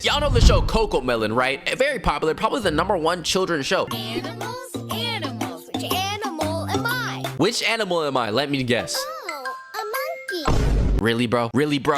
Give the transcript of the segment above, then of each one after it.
Y'all know the show Cocomelon, right? Very popular, probably the #1 children's show. Animals, animals, which animal am I? Which animal am I? Let me guess. Oh, a monkey. Really, bro? Really, bro?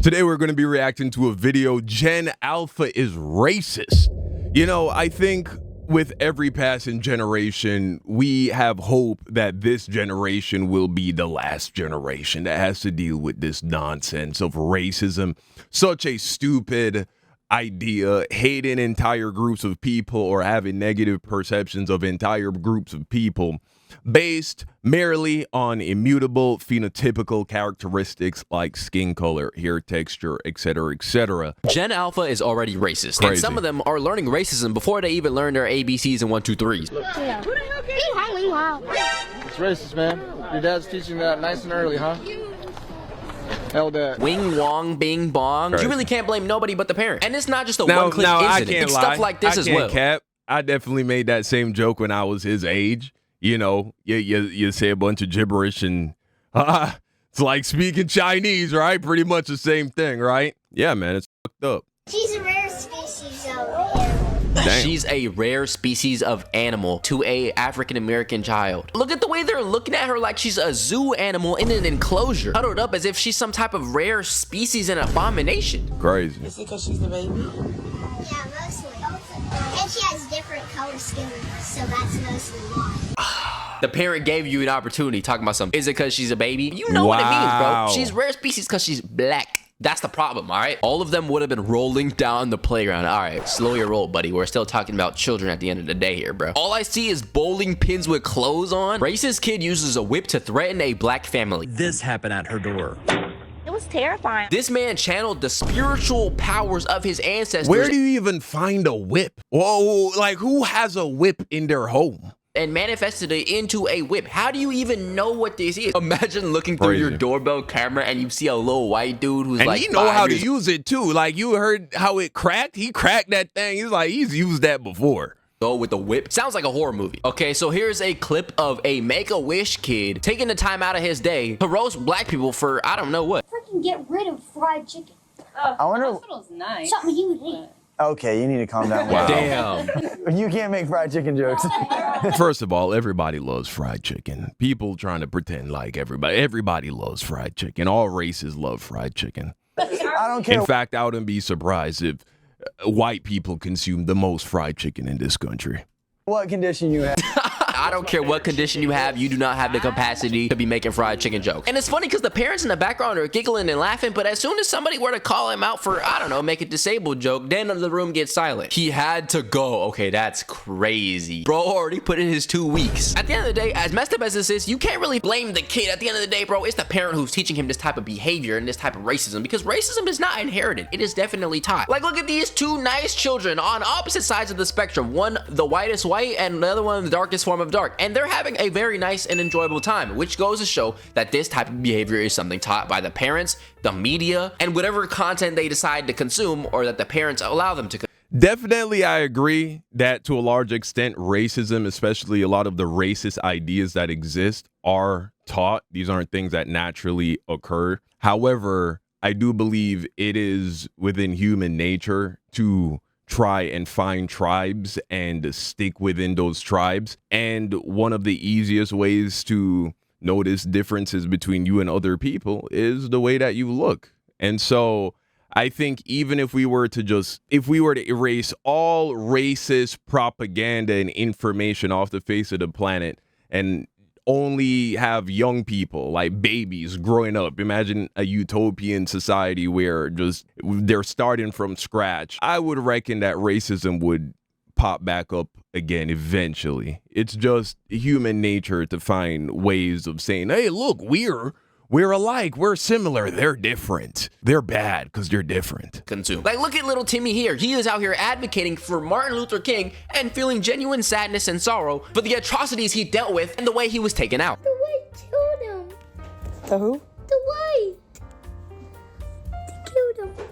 Today we're going to be reacting to a video, Gen Alpha is racist. You know, I think with every passing generation, we have hope that this generation will be the last generation that has to deal with this nonsense of racism. Such a stupid idea, hating entire groups of people or having negative perceptions of entire groups of people based merely on immutable phenotypical characteristics like skin color, hair texture, etc., etc. Gen Alpha is already racist, Crazy. and some of them are learning racism before they even learn their ABCs and 1, 2, 3s. It's racist, man. Your dad's teaching that nice and early, huh? Hell that. Wing wong bing bong. Crazy. You really can't blame nobody but the parent. And it's not just a Now, one-click I incident. can't It's lie. stuff like this as well. Cap. I definitely made that same joke when I was his age. You know, you say a bunch of gibberish and it's like speaking Chinese, right? Pretty much the same thing, right? Yeah, man, it's fucked up. She's a rare species over here. Damn. She's a rare species of animal to a African-American child. Look at the way they're looking at her like she's a zoo animal in an enclosure, huddled up as if she's some type of rare species and abomination. Crazy. Is it because she's the baby? Yeah, mostly. And she has different color skin, so that's mostly why. The parent gave you an opportunity talking about something. Is it because she's a baby? You know what it means, Wow. bro. She's rare species because she's black. That's the problem, all right? All of them would have been rolling down the playground. All right, slow your roll, buddy. We're still talking about children at the end of the day here, bro. All I see is bowling pins with clothes on. Racist kid uses a whip to threaten a black family. This happened at her door. It was terrifying. This man channeled the spiritual powers of his ancestors. Where do you even find a whip? Whoa, like who has a whip in their home? and manifested it into a whip. How do you even know what this is? Imagine looking through your doorbell camera and you see a little white dude who's and like, he know how to use it too. Like, you heard how it cracked? He cracked that thing. He's like, he's used that before. With the whip. Sounds like a horror movie. Okay, so here's a clip of a Make-A-Wish kid taking the time out of his day to roast black people for I don't know what. Freaking get rid of fried chicken. I wonder. Hospital's nice. Something you would eat. Okay, you need to calm down. Wow. Damn. You can't make fried chicken jokes. First of all, everybody loves fried chicken. People trying to pretend like everybody loves fried chicken. All races love fried chicken. I don't care. In fact, I wouldn't be surprised if white people consume the most fried chicken in this country. What condition you have? I don't care what condition you have, you do not have the capacity to be making fried chicken jokes. And it's funny because the parents in the background are giggling and laughing, but as soon as somebody were to call him out for, I don't know, make a disabled joke, then the room gets silent. He had to go. Okay, that's crazy. Bro already put in his 2 weeks. At the end of the day, as messed up as this is, you can't really blame the kid. At the end of the day, bro, it's the parent who's teaching him this type of behavior and this type of racism, because racism is not inherited. It is definitely taught. Like, look at these two nice children on opposite sides of the spectrum. One, the whitest white, and the other one, the darkest form of dark. And they're having a very nice and enjoyable time, which goes to show that this type of behavior is something taught by the parents, the media, and whatever content they decide to consume or that the parents allow them to consume. Definitely, I agree that to a large extent, racism, especially a lot of the racist ideas that exist, are taught. These aren't things that naturally occur. However, I do believe it is within human nature to try and find tribes and stick within those tribes. And one of the easiest ways to notice differences between you and other people is the way that you look. And so I think even if we were to erase all racist propaganda and information off the face of the planet and only have young people, like babies, growing up. Imagine a utopian society where just they're starting from scratch. I would reckon that racism would pop back up again eventually. It's just human nature to find ways of saying, hey, look, we're alike, we're similar, they're different. They're bad because they're different. Consume. Like, look at little Timmy here. He is out here advocating for Martin Luther King and feeling genuine sadness and sorrow for the atrocities he dealt with and the way he was taken out. The white killed him. The who? The white. They killed him.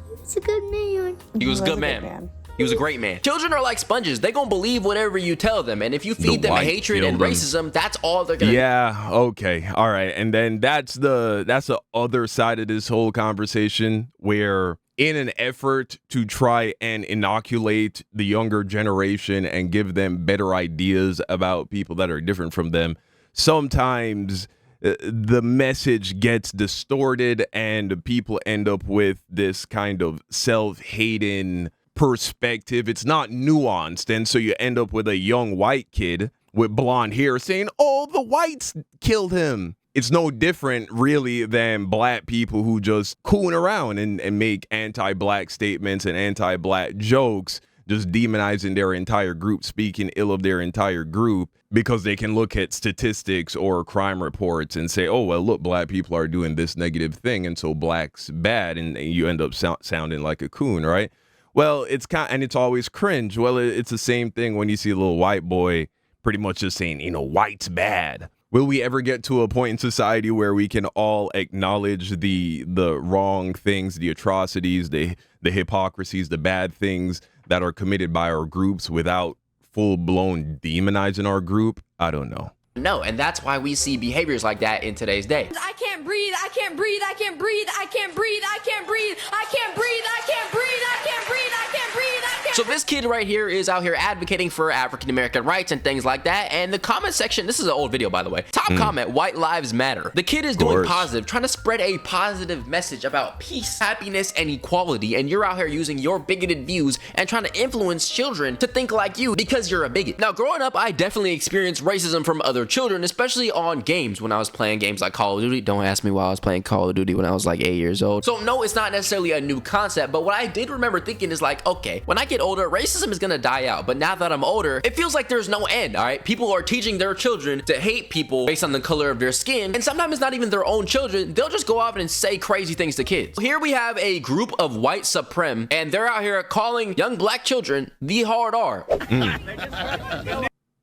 He was a good man. He was a good man. He was a great man. Children are like sponges. They gonna believe whatever you tell them. And if you feed them hatred and racism, that's all they're gonna Yeah, okay. All right. And then that's the other side of this whole conversation, where in an effort to try and inoculate the younger generation and give them better ideas about people that are different from them, sometimes the message gets distorted and people end up with this kind of self-hating perspective. It's not nuanced, and so you end up with a young white kid with blonde hair saying, oh, the whites killed him. It's no different really than black people who just coon around and make anti-black statements and anti-black jokes, just demonizing their entire group, speaking ill of their entire group because they can look at statistics or crime reports and say, oh, well, look, black people are doing this negative thing, and so black's bad, and you end up sounding like a coon, right? Well, it's always cringe. Well, it's the same thing when you see a little white boy pretty much just saying, white's bad. Will we ever get to a point in society where we can all acknowledge the wrong things, the atrocities, the hypocrisies, the bad things that are committed by our groups without full-blown demonizing our group? I don't know. No, and that's why we see behaviors like that in today's day. I can't breathe, I can't breathe, I can't breathe, I can't breathe, I can't breathe, I can't breathe, I can't breathe, I can't breathe, I can't breathe, I can't. So this kid right here is out here advocating for African-American rights and things like that, and the comment section, this is an old video by the way, top comment, white lives matter. The kid is doing positive, trying to spread a positive message about peace, happiness, and equality, and you're out here using your bigoted views and trying to influence children to think like you because you're a bigot. Now, growing up, I definitely experienced racism from other children, especially on games when I was playing games like Call of Duty. Don't ask me why I was playing Call of Duty when I was like 8 years old. So no, it's not necessarily a new concept, but what I did remember thinking is like, okay, when I get older, racism is gonna die out. But now that I'm older, it feels like there's no end, all right? People are teaching their children to hate people based on the color of their skin, and sometimes it's not even their own children. They'll just go off and say crazy things to kids. Here we have a group of white supreme, and they're out here calling young black children the hard R.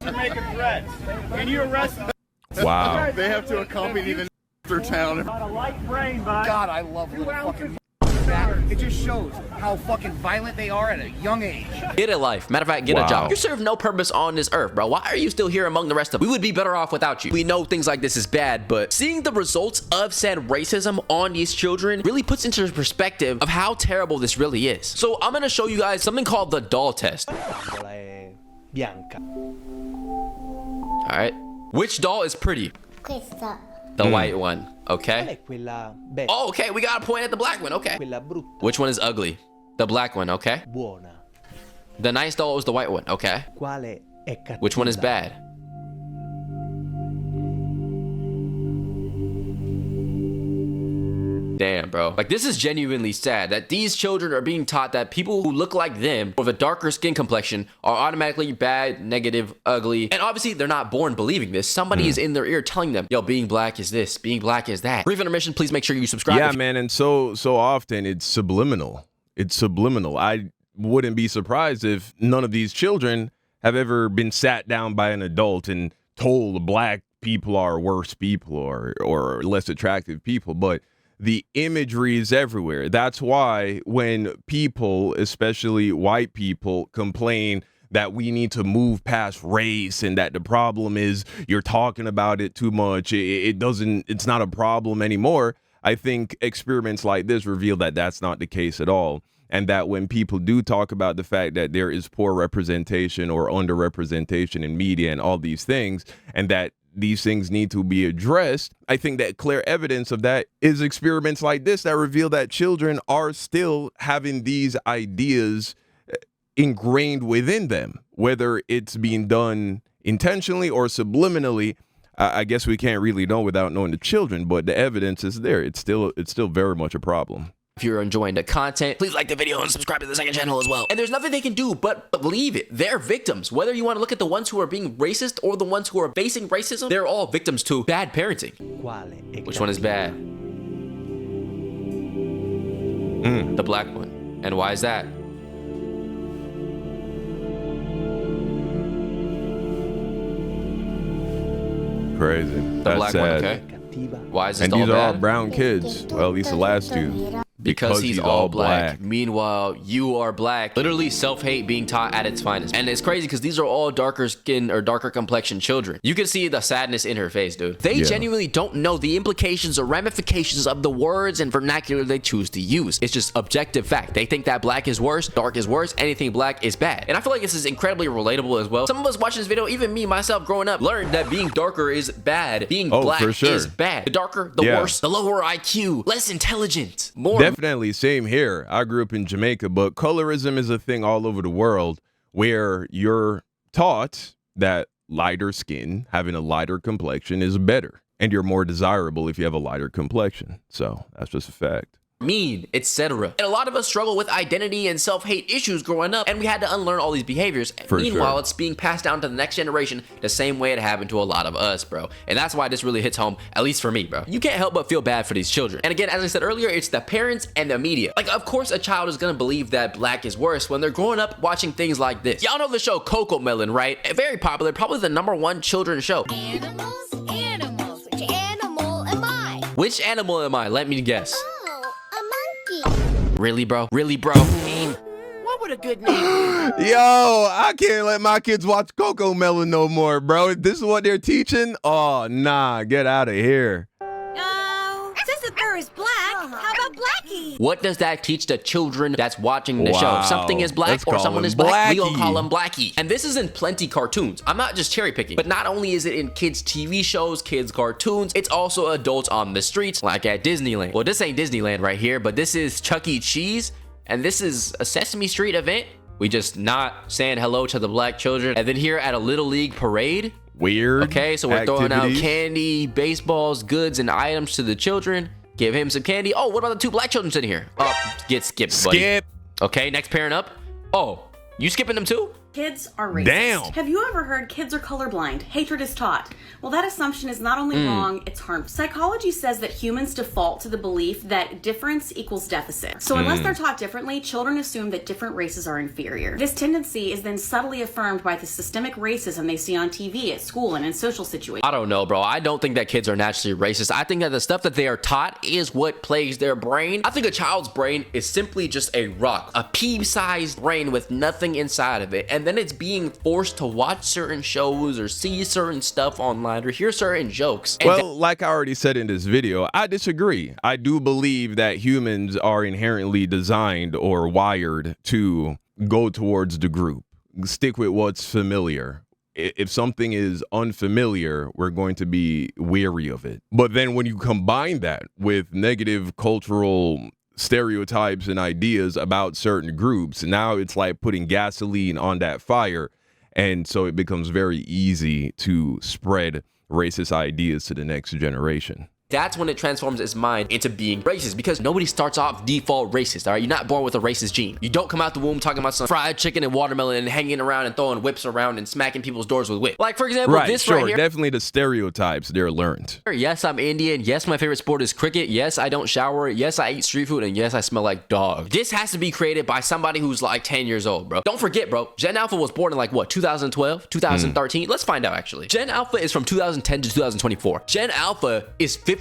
Making threats. Can you arrest them? Wow. They have to accompany the through town. Got a light brain, bud. God, I love little fucking it just shows how fucking violent they are at a young age. Get a life. Matter of fact, get a job. You serve no purpose on this earth, bro. Why are you still here among the rest of them? We would be better off without you. We know things like this is bad, but seeing the results of said racism on these children really puts into perspective of how terrible this really is. So I'm gonna show you guys something called the doll test. All right. Which doll is pretty? Questa. The white one. Okay. Oh, okay. We got a point at the black one. Okay. Which one is ugly? The black one. Okay. The nice doll is the white one. Okay. Which one is bad? Damn, bro. Like, this is genuinely sad that these children are being taught that people who look like them or the darker skin complexion are automatically bad, negative, ugly. And obviously, they're not born believing this. Somebody is in their ear telling them, yo, being black is this, being black is that. Brief intermission, please make sure you subscribe. Yeah, man, and so often it's subliminal. It's subliminal. I wouldn't be surprised if none of these children have ever been sat down by an adult and told black people are worse people or less attractive people, but the imagery is everywhere. That's why when people, especially white people, complain that we need to move past race and that the problem is you're talking about it too much, it's not a problem anymore. I think experiments like this reveal that that's not the case at all. And that when people do talk about the fact that there is poor representation or underrepresentation in media and all these things, and that these things need to be addressed, I think that clear evidence of that is experiments like this that reveal that children are still having these ideas ingrained within them, whether it's being done intentionally or subliminally. I guess we can't really know without knowing the children, but the evidence is there. It's still very much a problem. If you're enjoying the content, please like the video and subscribe to the second channel as well. And there's nothing they can do but believe it. They're victims. Whether you want to look at the ones who are being racist or the ones who are facing racism, they're all victims to bad parenting. Which one is bad? The black one. And why is that? Crazy. The That's black sad. one, okay? Why is this And all these are all bad? brown kids. Well, at least the last two. Because he's all black. Meanwhile, you are black. Literally self-hate being taught at its finest. And it's crazy because these are all darker skin or darker complexion children. You can see the sadness in her face, dude. They genuinely don't know the implications or ramifications of the words and vernacular they choose to use. It's just objective fact. They think that black is worse, dark is worse, anything black is bad. And I feel like this is incredibly relatable as well. Some of us watching this video, even me, myself, growing up, learned that being darker is bad. Being black is bad. The darker, the worse, the lower IQ, less intelligent, more. Definitely, same here. I grew up in Jamaica, but colorism is a thing all over the world where you're taught that lighter skin, having a lighter complexion is better, and you're more desirable if you have a lighter complexion. So that's just a fact. Mean, etc. And a lot of us struggle with identity and self-hate issues growing up, and we had to unlearn all these behaviors. Meanwhile, it's being passed down to the next generation the same way it happened to a lot of us, bro. And that's why this really hits home, at least for me, bro. You can't help but feel bad for these children. And again, as I said earlier, it's the parents and the media. Like, of course, a child is gonna believe that black is worse when they're growing up watching things like this. Y'all know the show Coco Melon, right? Very popular, probably the #1 children's show. Animals, animals, which animal am I? Which animal am I? Let me guess. Oh, a monkey. Really, bro? Really, bro? What would a good name be? Yo, I can't let my kids watch Coco Melon no more, bro. This is what they're teaching? Oh, nah, get out of here. Oh, since the fur is black, how about Blackie? What does that teach the children that's watching the show? If something is black or someone is black, we gonna call him Blackie. And this is in plenty cartoons. I'm not just cherry picking, but not only is it in kids' TV shows, kids' cartoons, it's also adults on the streets, like at Disneyland. Well, this ain't Disneyland right here, but this is Chuck E. Cheese, and this is a Sesame Street event. We just not saying hello to the black children. And then here at a Little League parade. Weird. Okay, so we're throwing out candy, baseballs, goods, and items to the children. Give him some candy. Oh, what about the 2 black children sitting here? Oh, get skipped, buddy. Skip. Okay, next parent up. Oh, you skipping them too? Kids are racist. Damn. Have you ever heard kids are colorblind? Hatred is taught. Well, that assumption is not only wrong, it's harmful. Psychology says that humans default to the belief that difference equals deficit. So unless they're taught differently, children assume that different races are inferior. This tendency is then subtly affirmed by the systemic racism they see on TV, at school, and in social situations. I don't know, bro. I don't think that kids are naturally racist. I think that the stuff that they are taught is what plagues their brain. I think a child's brain is simply just a rock, a pea-sized brain with nothing inside of it. And then it's being forced to watch certain shows or see certain stuff online or hear certain jokes. And well, like I already said in this video, I disagree. I do believe that humans are inherently designed or wired to go towards the group, stick with what's familiar. If something is unfamiliar, we're going to be weary of it. But then when you combine that with negative cultural stereotypes and ideas about certain groups, now it's like putting gasoline on that fire, and so it becomes very easy to spread racist ideas to the next generation. That's when it transforms its mind into being racist, because nobody starts off default racist, all right? You're not born with a racist gene. You don't come out the womb talking about some fried chicken and watermelon and hanging around and throwing whips around and smacking people's doors with whip. Like, for example, this right here. Definitely the stereotypes they're learned. Yes, I'm Indian. Yes, my favorite sport is cricket. Yes, I don't shower. Yes, I eat street food. And yes, I smell like dog. This has to be created by somebody who's like 10 years old, bro. Don't forget, bro. Gen Alpha was born in like, what, 2012, 2013? Let's find out, actually. Gen Alpha is from 2010 to 2024. Gen Alpha is 15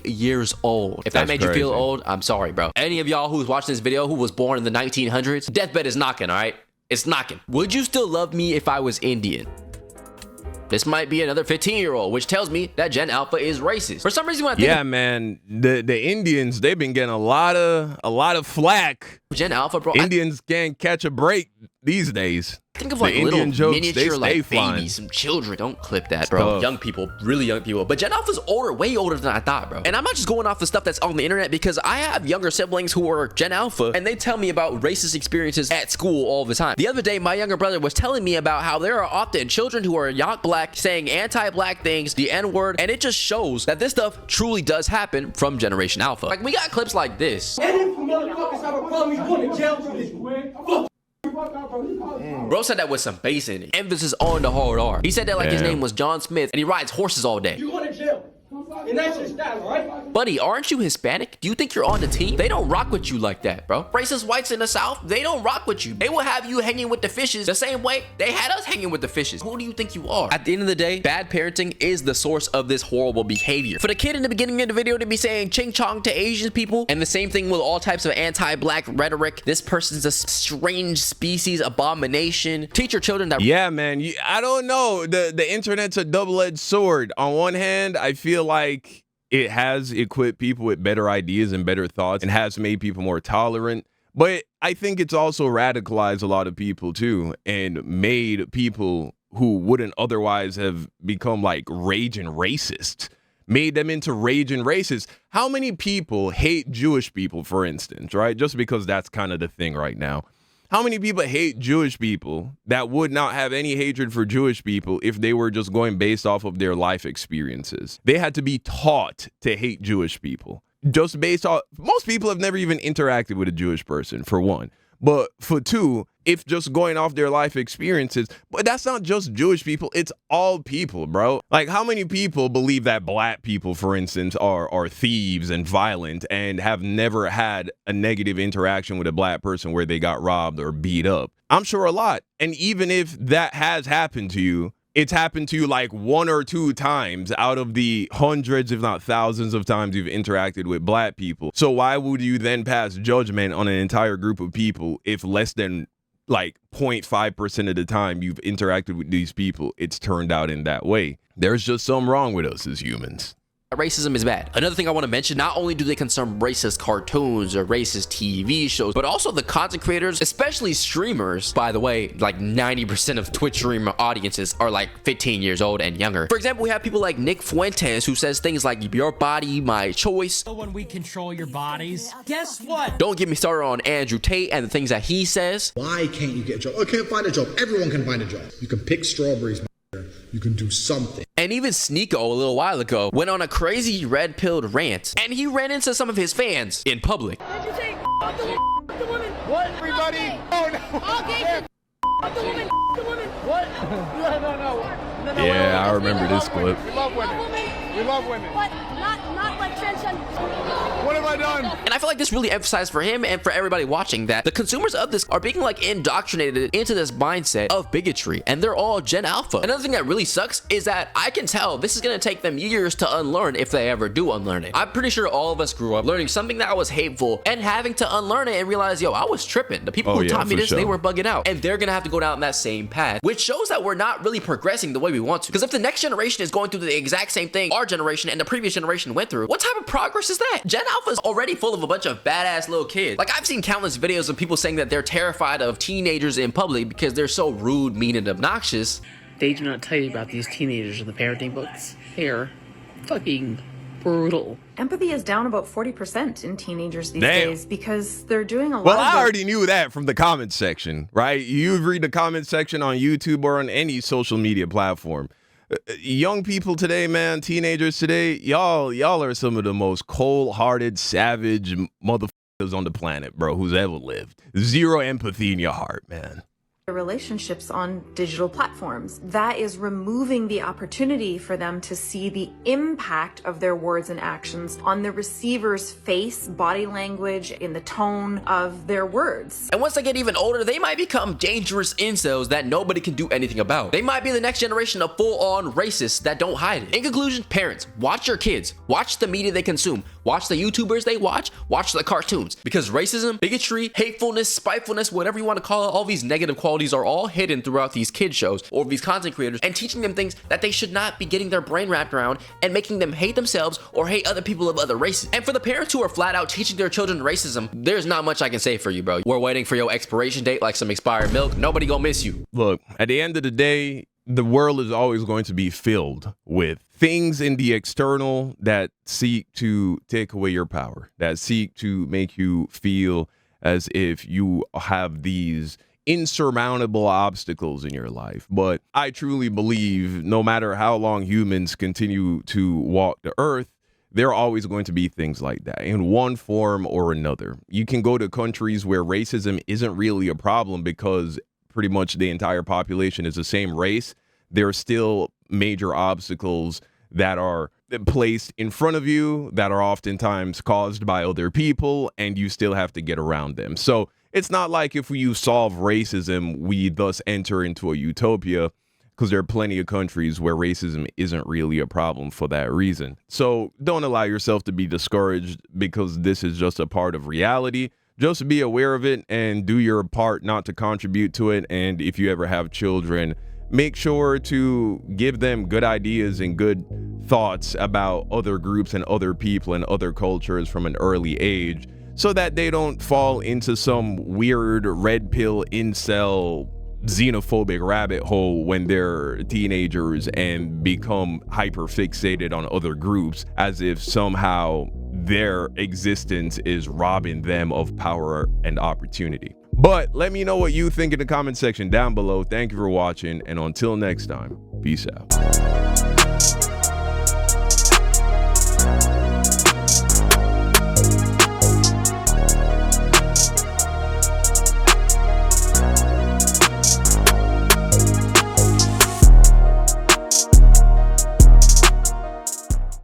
years old. If that made you feel old, I'm sorry, bro. Any of y'all who's watching this video who was born in the 1900s, deathbed is knocking, all right? It's knocking. Would you still love me if I was Indian? This might be another 15-year-old, which tells me that Gen Alpha is racist. For some reason, when I think man, the Indians, they've been getting a lot of flack. Gen Alpha, bro. Indians can't catch a break these days. Think of like the little Indian jokes, miniature like flying. babies, some children. Don't clip that, bro. Young people, really young people. But Gen Alpha's older, way older than I thought, bro. And I'm not just going off the stuff that's on the internet, because I have younger siblings who are Gen Alpha, and they tell me about racist experiences at school all the time. The other day, my younger brother was telling me about how there are often children who are not black saying anti-black things, the N-word, and it just shows that this stuff truly does happen from Generation Alpha. Like, we got clips like this. And if motherfuckers have a problem, he's going to jail for this. Bro said that with some bass in it. Emphasis on the hard R. He said that like his name was John Smith and he rides horses all day. You going to jail And that's just that, all right? Buddy, aren't you Hispanic? Do you think you're on the team? They don't rock with you like that, bro. Racist whites in the South, they don't rock with you. They will have you hanging with the fishes the same way they had us hanging with the fishes. Who do you think you are? At the end of the day, bad parenting is the source of this horrible behavior. For the kid in the beginning of the video to be saying ching chong to Asian people, and the same thing with all types of anti-black rhetoric, this person's a strange species abomination. Teach your children that. Yeah, man. I don't know. The internet's a double-edged sword. On one hand, I feel like it has equipped people with better ideas and better thoughts and has made people more tolerant. But I think it's also radicalized a lot of people too and made people who wouldn't otherwise have become like raging racists, made them into raging racists. How many people hate Jewish people, for instance, right? Just because that's kind of the thing right now. How many people hate Jewish people that would not have any hatred for Jewish people if they were just going based off of their life experiences? They had to be taught to hate Jewish people. Just based off, most people have never even interacted with a Jewish person, for one. But for two, if just going off their life experiences, but that's not just Jewish people, it's all people, bro. Like, how many people believe that black people, for instance, are thieves and violent and have never had a negative interaction with a black person where they got robbed or beat up? I'm sure a lot. And even if that has happened to you, it's happened to you like 1 or 2 times out of the hundreds, if not thousands of times you've interacted with black people. So why would you then pass judgment on an entire group of people if less than like 0.5% of the time you've interacted with these people, it's turned out in that way? There's just something wrong with us as humans. Racism is bad. Another thing I want to mention, not only do they consume racist cartoons or racist TV shows, but also the content creators, especially streamers. By the way, like 90% of Twitch streamer audiences are like 15 years old and younger. For example, we have people like Nick Fuentes who says things like, your body, my choice. When we control your bodies, guess what? Don't get me started on Andrew Tate and the things that he says. Why can't you get a job? I can't find a job. Everyone can find a job. You can pick strawberries. You can do something. And even Sneeko a little while ago went on a crazy red-pilled rant, and he ran into some of his fans in public. Did you say the woman? What? Everybody? Oh no. Okay. The woman. The woman. What? No. Yeah, I remember this clip. We love women. We love women. What? Not like transgender. What have I done? And I feel like this really emphasized for him and for everybody watching that the consumers of this are being like indoctrinated into this mindset of bigotry, and they're all Gen Alpha. Another thing that really sucks is that I can tell this is gonna take them years to unlearn if they ever do unlearn it. I'm pretty sure all of us grew up learning something that was hateful and having to unlearn it and realize, yo, I was tripping. The people who taught me this, they were bugging out, and they're gonna have to go down that same path, which shows that we're not really progressing the way we want to. Because if the next generation is going through the exact same thing our generation and the previous generation went through, what type of progress is that? Gen Alpha is already full of a bunch of badass little kids. Like, I've seen countless videos of people saying that they're terrified of teenagers in public because they're so rude, mean, and obnoxious. They do not tell you about these teenagers in the parenting books. They're fucking brutal. Empathy is down about 40% in teenagers these Damn. days because they're doing a lot Well, of I already knew that from the comment section, right? You read the comment section on YouTube or on any social media platform. Young people today, man, teenagers today, y'all are some of the most cold-hearted, savage motherfuckers on the planet, bro, who's ever lived. Zero empathy in your heart, man. relationships on digital platforms. That is removing the opportunity for them to see the impact of their words and actions on the receiver's face, body language, in the tone of their words. And once they get even older, they might become dangerous incels that nobody can do anything about. They might be the next generation of full-on racists that don't hide it. In conclusion, parents, watch your kids. Watch the media they consume. Watch the YouTubers they watch. Watch the cartoons. Because racism, bigotry, hatefulness, spitefulness, whatever you want to call it, all these negative qualities are all hidden throughout these kid shows or these content creators, and teaching them things that they should not be getting their brain wrapped around, and making them hate themselves or hate other people of other races. And for the parents who are flat out teaching their children racism, there's not much I can say for you, bro. We're waiting for your expiration date like some expired milk. Nobody gonna miss you. Look, at the end of the day, the world is always going to be filled with things in the external that seek to take away your power, that seek to make you feel as if you have these insurmountable obstacles in your life. But I truly believe no matter how long humans continue to walk the earth, there are always going to be things like that in one form or another. You can go to countries where racism isn't really a problem because pretty much the entire population is the same race. There are still major obstacles that are placed in front of you that are oftentimes caused by other people, and you still have to get around them. So it's not like if you solve racism, we thus enter into a utopia, because there are plenty of countries where racism isn't really a problem for that reason. So don't allow yourself to be discouraged, because this is just a part of reality. Just be aware of it and do your part not to contribute to it. And if you ever have children, make sure to give them good ideas and good thoughts about other groups and other people and other cultures from an early age, so that they don't fall into some weird red pill incel xenophobic rabbit hole when they're teenagers and become hyper fixated on other groups, as if somehow their existence is robbing them of power and opportunity. But let me know what you think in the comment section down below. Thank you for watching, and until next time, peace out.